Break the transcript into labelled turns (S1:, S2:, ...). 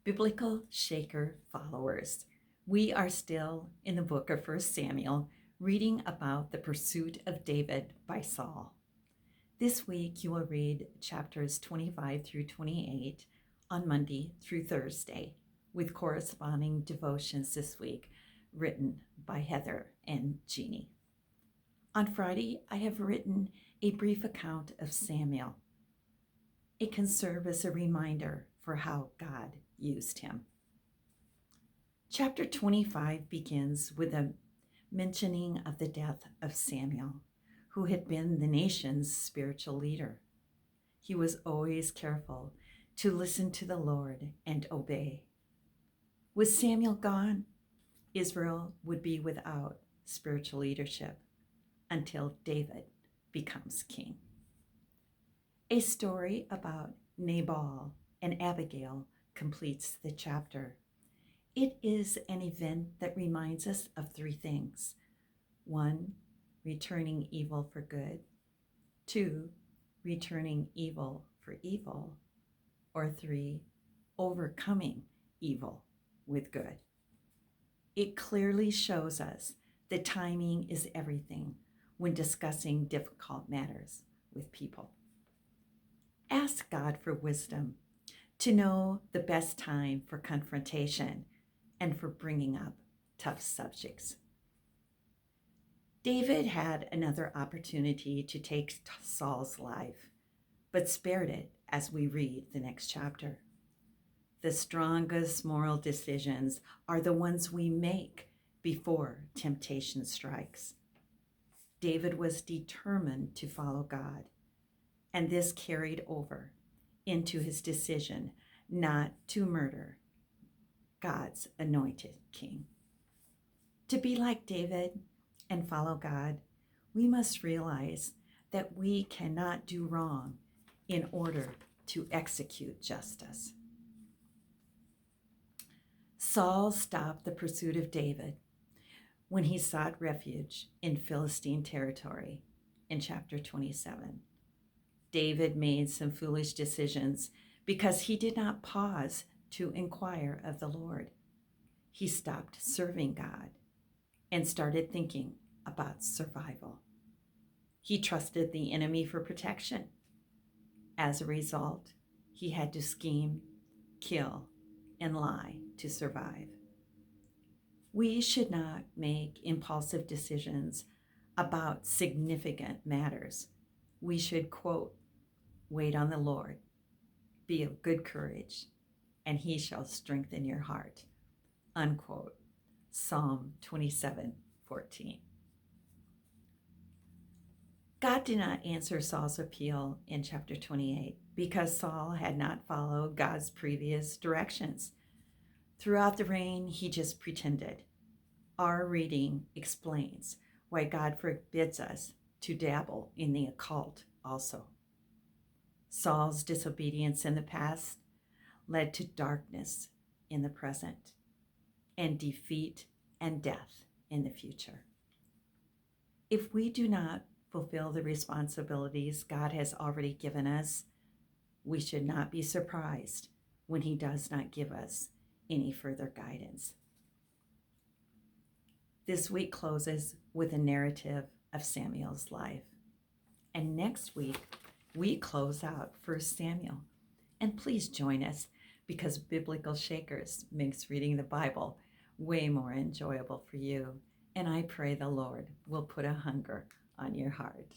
S1: Biblical Shaker followers, we are still in the book of 1 Samuel, reading about the pursuit of David by Saul. This week, you will read chapters 25 through 28 on Monday through Thursday, with corresponding devotions this week written by Heather and Jeannie. On Friday, I have written a brief account of Samuel. It can serve as a reminder for how God used him. Chapter 25 begins with a mentioning of the death of Samuel, who had been the nation's spiritual leader. He was always careful to listen to the Lord and obey. With Samuel gone, Israel would be without spiritual leadership until David becomes king. A story about Nabal and Abigail completes the chapter. It is an event that reminds us of three things. 1, returning evil for good. 2, returning evil for evil. Or 3, overcoming evil with good. It clearly shows us that timing is everything when discussing difficult matters with people. Ask God for wisdom to know the best time for confrontation and for bringing up tough subjects. David had another opportunity to take Saul's life, but spared it as we read the next chapter. The strongest moral decisions are the ones we make before temptation strikes. David was determined to follow God, and this carried over into his decision not to murder God's anointed king. To be like David and follow God, we must realize that we cannot do wrong in order to execute justice. Saul stopped the pursuit of David when he sought refuge in Philistine territory in chapter 27. David made some foolish decisions because he did not pause to inquire of the Lord. He stopped serving God and started thinking about survival. He trusted the enemy for protection. As a result, he had to scheme, kill, and lie to survive. We should not make impulsive decisions about significant matters. We should, quote, wait on the Lord, be of good courage, and he shall strengthen your heart, unquote. Psalm 27:14. God did not answer Saul's appeal in chapter 28 because Saul had not followed God's previous directions. Throughout the reign, he just pretended. Our reading explains why God forbids us to dabble in the occult also. Saul's disobedience in the past led to darkness in the present and defeat and death in the future. If we do not fulfill the responsibilities God has already given us, we should not be surprised when he does not give us any further guidance. This week closes with a narrative of Samuel's life. And next week, we close out 1 Samuel. And please join us because Biblical Shakers makes reading the Bible way more enjoyable for you. And I pray the Lord will put a hunger on your heart.